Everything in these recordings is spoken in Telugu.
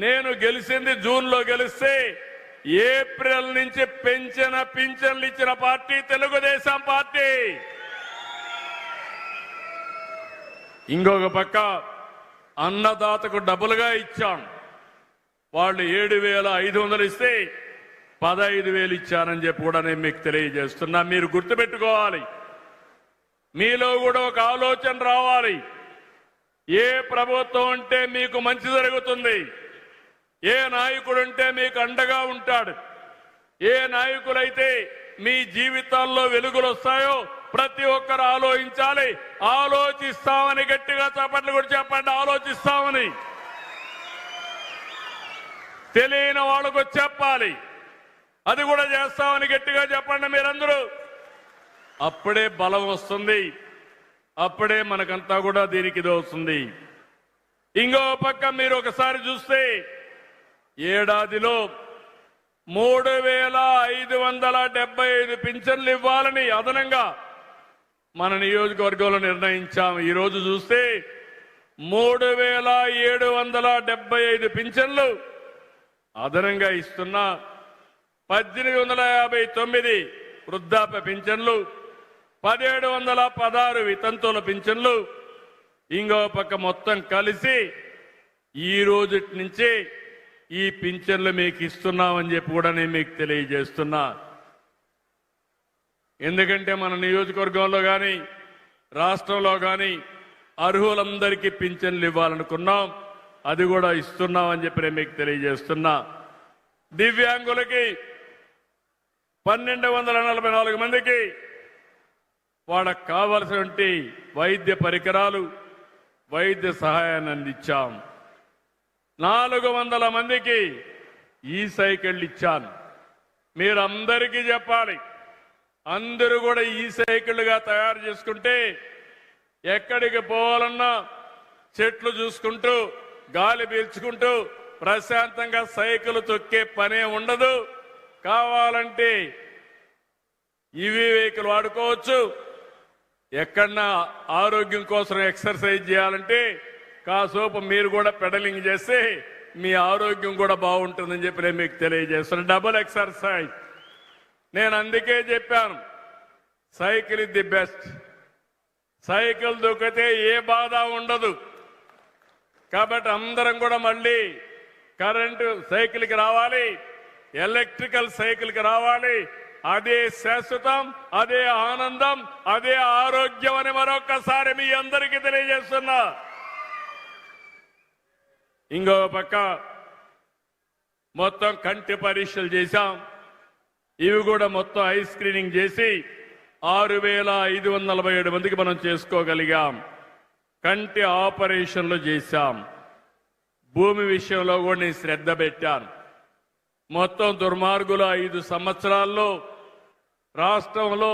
నేను గెలిచింది జూన్లో గెలిస్తే ఏప్రిల్ నుంచి పెంచిన పింఛన్లు ఇచ్చిన పార్టీ తెలుగుదేశం పార్టీ. ఇంకొక పక్క అన్నదాతకు డబుల్గా ఇచ్చాం. వాళ్ళు 7,500 ఇస్తే 15,000 ఇచ్చానని చెప్పి కూడా నేను మీకు తెలియజేస్తున్నా. మీరు గుర్తుపెట్టుకోవాలి, మీలో కూడా ఒక ఆలోచన రావాలి. ఏ ప్రభుత్వం ఉంటే మీకు మంచి జరుగుతుంది, ఏ నాయకుడు ఉంటే మీకు అండగా ఉంటాడు, ఏ నాయకులైతే మీ జీవితాల్లో వెలుగులు వస్తాయో ప్రతి ఒక్కరు ఆలోచించాలి. ఆలోచిస్తామని గట్టిగా చప్పట్లు కూడా చెప్పండి. ఆలోచిస్తామని తెలియని వాళ్ళకు చెప్పాలి. అది కూడా చేస్తామని గట్టిగా చెప్పండి మీరందరూ. అప్పుడే బలం వస్తుంది, అప్పుడే మనకంతా కూడా దీనికి ఇది వస్తుంది. ఇంకో పక్క మీరు ఒకసారి చూస్తే ఏడాదిలో 3,575 పింఛన్లు ఇవ్వాలని అదనంగా మన నియోజకవర్గంలో నిర్ణయించాం. ఈరోజు చూస్తే 3,775 పింఛన్లు అదనంగా ఇస్తున్నా. 1,859 వృద్ధాప్య పింఛన్లు, 1,716 వితంతువుల పింఛన్లు. ఇంకో పక్క మొత్తం కలిసి ఈ రోజు నుంచి ఈ పింఛన్లు మీకు ఇస్తున్నామని చెప్పి కూడా నేను మీకు తెలియజేస్తున్నా. ఎందుకంటే మన నియోజకవర్గంలో కానీ రాష్ట్రంలో కానీ అర్హులందరికీ పింఛన్లు ఇవ్వాలనుకున్నాం. అది కూడా ఇస్తున్నామని చెప్పి నేను మీకు తెలియజేస్తున్నా. దివ్యాంగులకి 1,244 మందికి వాళ్ళకు కావలసినటువంటి వైద్య పరికరాలు, వైద్య సహాయాన్ని అందించాం. 400 మందికి ఈ సైకిళ్ళు ఇచ్చాను. మీరందరికీ చెప్పాలి, అందరూ కూడా ఈ సైకిళ్ళుగా తయారు చేసుకుంటే ఎక్కడికి పోవాలన్నా చెట్లు చూసుకుంటూ గాలి పీల్చుకుంటూ ప్రశాంతంగా సైకిల్ తొక్కే పనే ఉండదు. కావాలంటే ఇవి వెహికల్ వాడుకోవచ్చు. ఎక్కడన్నా ఆరోగ్యం కోసం ఎక్సర్సైజ్ చేయాలంటే కాసేపు మీరు కూడా పెడలింగ్ చేస్తే మీ ఆరోగ్యం కూడా బాగుంటుందని చెప్పి నేను మీకు తెలియజేస్తున్నాను. Double exercise. నేను అందుకే చెప్పాను, cycle is the best. Cycle దొక్కితే ఏ బాధ ఉండదు. కాబట్టి అందరం కూడా మళ్ళీ కరెంటు సైకిల్కి రావాలి, ఎలక్ట్రికల్ సైకిల్కి రావాలి. అదే శాశ్వతం, అదే ఆనందం, అదే ఆరోగ్యం అని మరొకసారి మీ అందరికీ తెలియజేస్తున్నా. ఇంకో పక్క మొత్తం కంటి పరీక్షలు చేశాం. ఇవి కూడా మొత్తం ఐ స్క్రీనింగ్ చేసి 6,547 మందికి మనం చేసుకోగలిగాం. కంటి ఆపరేషన్లు చేశాం. భూమి విషయంలో కూడా నేను శ్రద్ధ పెట్టాను. మొత్తం దుర్మార్గుల 5 సంవత్సరాల్లో రాష్ట్రంలో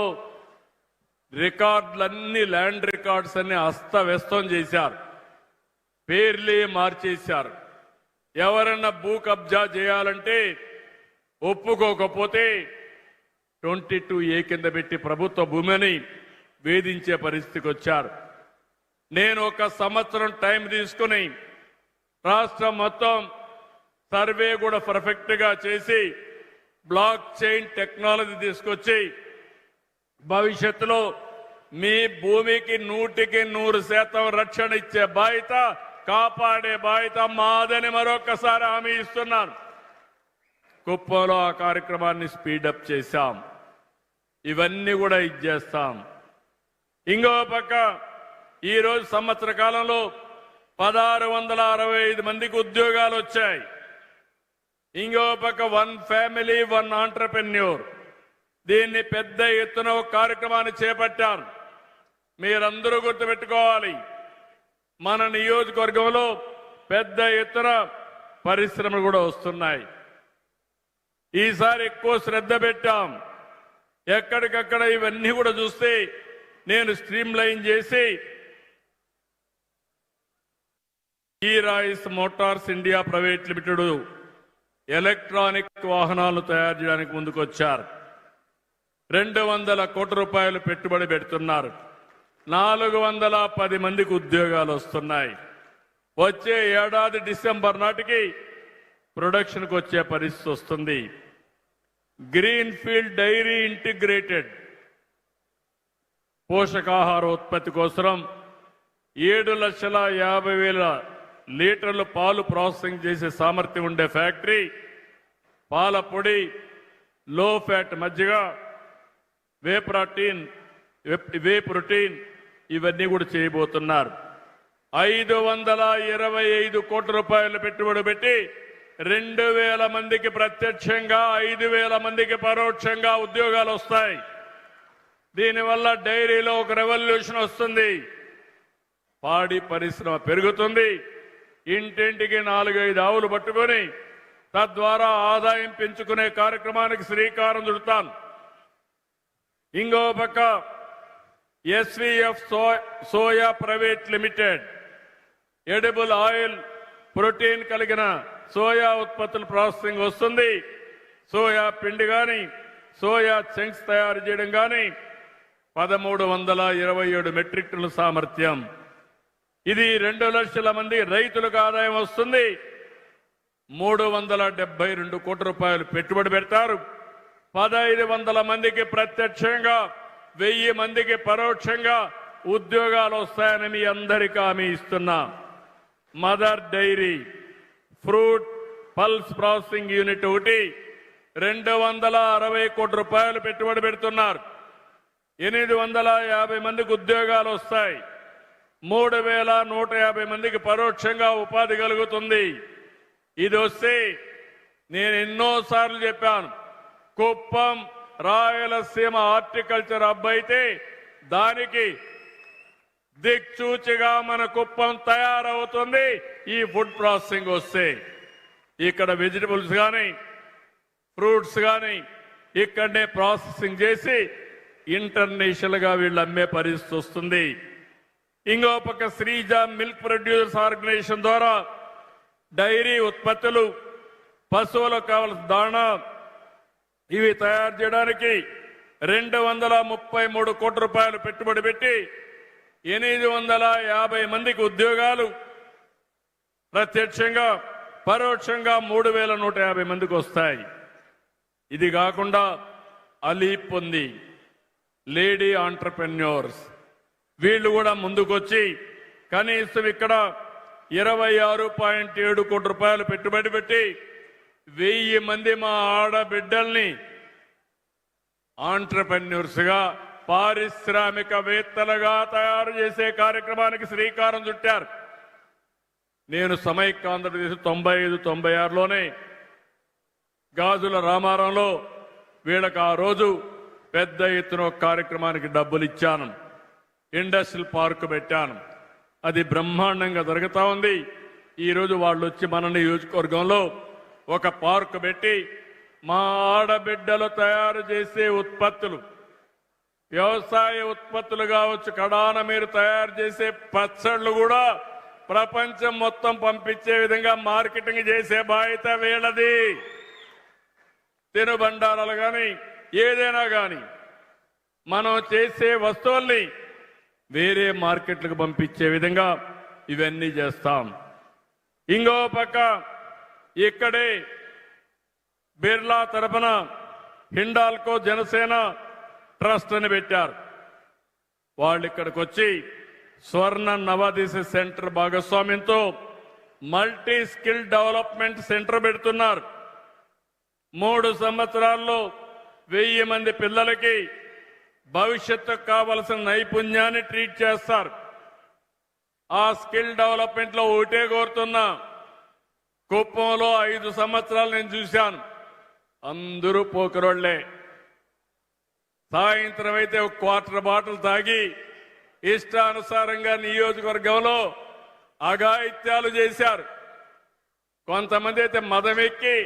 రికార్డులన్నీ, ల్యాండ్ రికార్డ్స్ అన్ని అస్తవ్యస్తం చేశారు. పేర్లే మార్చేశారు. ఎవరన్నా భూ కబ్జా చేయాలంటే ఒప్పుకోకపోతే 22A కింద పెట్టి ప్రభుత్వ భూమిని వేధించే పరిస్థితికి వచ్చారు. నేను 1 సంవత్సరం టైం తీసుకుని రాష్ట్రం మొత్తం సర్వే కూడా పర్ఫెక్ట్ గా చేసి బ్లాక్ చైన్ టెక్నాలజీ తీసుకొచ్చి భవిష్యత్తులో మీ భూమికి 100% రక్షణ ఇచ్చే బాధ్యత, కాపాడే బాధ్యత మాదని మరొకసారి హామీ ఇస్తున్నాను. కుప్పంలో ఆ కార్యక్రమాన్ని స్పీడప్ చేశాం. ఇవన్నీ కూడా ఇచ్చేస్తాం. ఇంకో పక్క ఈరోజు సంవత్సర కాలంలో 1,665 మందికి ఉద్యోగాలు వచ్చాయి. ఇంకో పక్క 1 ఫ్యామిలీ 1 ఆంటర్ప్రెన్యూర్, దీన్ని పెద్ద ఎత్తున ఒక కార్యక్రమాన్ని చేపట్టారు. మీరందరూ గుర్తుపెట్టుకోవాలి, మన నియోజకవర్గంలో పెద్ద ఎత్తున పరిశ్రమలు కూడా వస్తున్నాయి. ఈసారి ఎక్కువ శ్రద్ధ పెట్టాం. ఎక్కడికక్కడ ఇవన్నీ కూడా చూస్తే నేను స్ట్రీమ్ లైన్ చేసి Royce Motors India private limited electronic వాహనాలు తయారు చేయడానికి ముందుకొచ్చారు. 200 కోట్ల రూపాయలు పెట్టుబడి పెడుతున్నారు. 410 మందికి ఉద్యోగాలు వస్తున్నాయి. వచ్చే ఏడాది డిసెంబర్ నాటికి ప్రొడక్షన్కి వచ్చే పరిస్థితి వస్తుంది. గ్రీన్ ఫీల్డ్ డైరీ ఇంటిగ్రేటెడ్ పోషకాహార ఉత్పత్తి కోసం 7,50,000 లీటర్లు పాలు ప్రాసెసింగ్ చేసే సామర్థ్యం ఉండే ఫ్యాక్టరీ, పాల పొడి, లో ఫ్యాట్ మజ్జిగ, వే ప్రోటీన్ ఇవన్నీ కూడా చేయబోతున్నారు. 525 కోట్ల రూపాయలు పెట్టుబడి పెట్టి 2,000 మందికి ప్రత్యక్షంగా 5,000 మందికి పరోక్షంగా ఉద్యోగాలు వస్తాయి. దీనివల్ల డైరీలో ఒక రెవల్యూషన్ వస్తుంది. పాడి పరిశ్రమ పెరుగుతుంది. ఇంటింటికి 4-5 ఆవులు పట్టుకొని తద్వారా ఆదాయం పెంచుకునే కార్యక్రమానికి శ్రీకారం చుడతాను. ఇంకో పక్క SVF soya private limited edible oil protein కలిగిన సోయా ఉత్పత్తుల ప్రాసెసింగ్ వస్తుంది. సోయా పిండి కానీ సోయా చంక్స్ తయారు చేయడం కానీ 1,327 మెట్రిక్ టన్నుల సామర్థ్యం. ఇది 2 లక్షల మంది రైతులకు ఆదాయం వస్తుంది. 372 కోట్ల రూపాయలు పెట్టుబడి పెడతారు. 1,500 మందికి ప్రత్యక్షంగా 1000 మందికి పరోక్షంగా ఉద్యోగాలు వస్తాయని మీ అందరికీ హామీ ఇస్తున్నా. Mother Dairy fruit pulse processing unit ఒకటి 260 కోట్ల రూపాయలు పెట్టుబడి పెడుతున్నారు. 850 మందికి ఉద్యోగాలు వస్తాయి. 3,150 మందికి పరోక్షంగా ఉపాధి కలుగుతుంది. ఇది వస్తే నేను ఎన్నోసార్లు చెప్పాను, కుప్పం రాయలసీమ హార్టికల్చర్ హబ్ అయితే దానికి దిక్చూచిగా మన కుప్పం తయారవుతుంది. ఈ ఫుడ్ ప్రాసెసింగ్ వస్తే ఇక్కడ వెజిటబుల్స్ కానీ ఫ్రూట్స్ కానీ ఇక్కడనే ప్రాసెసింగ్ చేసి ఇంటర్నేషనల్ గా వీళ్ళు అమ్మే పరిస్థితి వస్తుంది. ఇంకో పక్క శ్రీజ మిల్క్ ప్రొడ్యూసర్స్ ఆర్గనైజేషన్ ద్వారా డైరీ ఉత్పత్తులు, పశువులకు కావలసిన దాణా ఇవి తయారు చేయడానికి 233 కోట్ల రూపాయలు పెట్టుబడి పెట్టి 850 మందికి ఉద్యోగాలు, ప్రత్యక్షంగా పరోక్షంగా 3,150 మందికి వస్తాయి. ఇది కాకుండా అలీప్ ఉంది, లేడీ ఆంటర్ప్రెన్యూర్స్, వీళ్ళు కూడా ముందుకొచ్చి కనీసం ఇక్కడ 26.7 కోట్ల రూపాయలు పెట్టుబడి పెట్టి 1000 మంది మా ఆడబిడ్డల్ని ఆంటర్ప్రెన్యూర్స్ గా పారిశ్రామికవేత్తలుగా తయారు చేసే కార్యక్రమానికి శ్రీకారం చుట్టారు. నేను సమైక్య ఆంధ్రప్రదేశ్ 95-96లోనే గాజుల రామారంలో వీళ్ళకి ఆ రోజు పెద్ద ఎత్తున కార్యక్రమానికి డబ్బులు ఇచ్చాను. ఇండస్ట్రియల్ పార్క్ పెట్టాను. అది బ్రహ్మాండంగా జరుగుతా ఉంది. ఈరోజు వాళ్ళు వచ్చి మన నియోజకవర్గంలో ఒక పార్క్ పెట్టి మా ఆడబిడ్డలు తయారు చేసే ఉత్పత్తులు, వ్యవసాయ ఉత్పత్తులు కావచ్చు, కడాన మీరు తయారు చేసే పచ్చళ్ళు కూడా ప్రపంచం మొత్తం పంపించే విధంగా మార్కెటింగ్ చేసే బాధ్యత వీళ్ళది. తినుబండారాలు కానీ ఏదైనా కానీ మనం చేసే వస్తువుల్ని వేరే మార్కెట్లకు పంపించే విధంగా ఇవన్నీ చేస్తాం. ఇంకో పక్క ఇక్కడే బిర్లా తరపున హిండాల్కో జనసేన ట్రస్ట్ అని పెట్టారు. వాళ్ళు ఇక్కడికి వచ్చి స్వర్ణ నవోదయ సెంటర్ భాగస్వామ్యంతో మల్టీ స్కిల్ డెవలప్మెంట్ సెంటర్ పెడుతున్నారు. 3 సంవత్సరాల్లో 1000 మంది పిల్లలకి భవిష్యత్తుకు కావలసిన నైపుణ్యాన్ని ట్రీట్ చేస్తారు. ఆ స్కిల్ డెవలప్మెంట్ లో ఒకటే కోరుతున్నా, కుప్పంలో 5 సంవత్సరాలు నేను చూశాను, అందరూ పోకరోళ్లే. సాయంత్రం అయితే ఒక క్వార్టర్ బాటిల్ తాగి ఇష్టానుసారంగా నియోజకవర్గంలో అఘాయిత్యాలు చేశారు. కొంతమంది అయితే మదమెక్కి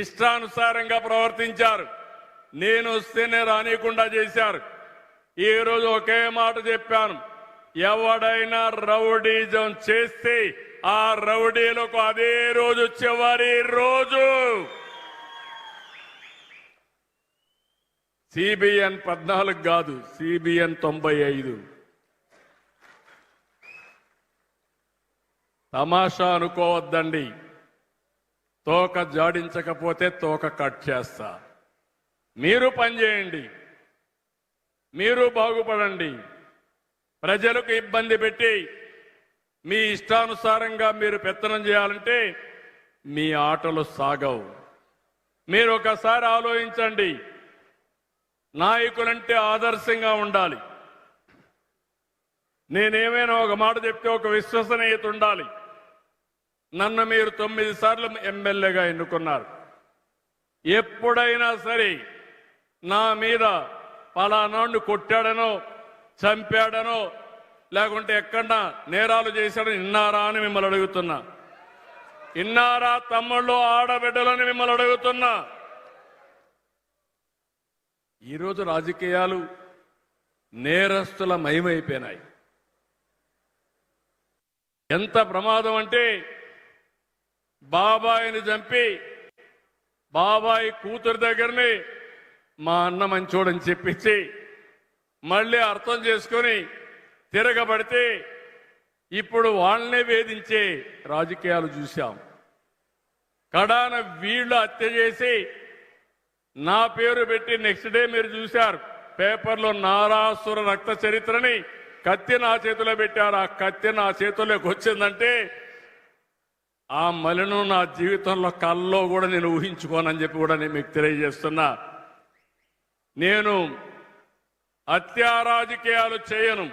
ఇష్టానుసారంగా ప్రవర్తించారు. నేను వస్తేనే రానియకుండా చేశారు. ఈ రోజు ఒకే మాట చెప్పాను, ఎవడైనా రౌడీజం చేస్తే ఆ రౌడీలకు అదే రోజు చివరి రోజు. సిబిఎన్ 14 కాదు, సిబిఎన్ 95. తమాషా అనుకోవద్దండి. తోక జాడించకపోతే తోక కట్ చేస్తా. మీరు పనిచేయండి, మీరు బాగుపడండి. ప్రజలకు ఇబ్బంది పెట్టి మీ ఇష్టానుసారంగా మీరు పెత్తనం చేయాలంటే మీ ఆటలు సాగవు. మీరు ఒకసారి ఆలోచించండి. నాయకులంటే ఆదర్శంగా ఉండాలి. నేనేమైనా ఒక మాట చెప్తే ఒక విశ్వసనీయత ఉండాలి. నన్ను మీరు 9 సార్లు ఎమ్మెల్యేగా ఎన్నుకున్నారు. ఎప్పుడైనా సరే నా మీద పలానాడు కొట్టాడనో చంపాడనో లేకుంటే ఎక్కడన్నా నేరాలు చేశాడని విన్నారా అని మిమ్మల్ని అడుగుతున్నా. విన్నారా తమ్ముళ్ళు ఆడబిడ్డలని మిమ్మల్ని అడుగుతున్నా. ఈరోజు రాజకీయాలు నేరస్తుల మయమైపోయినాయి. ఎంత ప్రమాదం అంటే బాబాయిని చంపి బాబాయి కూతురు దగ్గరని మా అన్న మంచోడని చెప్పించి మళ్ళీ అర్థం చేసుకొని తిరగబడితే ఇప్పుడు వాళ్ళనే వేధించే రాజకీయాలు చూశాం. కడాన వీళ్ళు హత్య చేసి నా పేరు పెట్టి నెక్స్ట్ డే మీరు చూశారు పేపర్లో నారాసుర రక్త చరిత్రని కత్తి నా చేతిలో పెట్టారు. ఆ కత్తి నా చేతిలోకి వచ్చిందంటే ఆ మలిను నా జీవితంలో కల్లో కూడా నేను ఊహించుకోనని చెప్పి కూడా నేను మీకు తెలియజేస్తున్నా. నేను హత్యా రాజకీయాలు చేయను.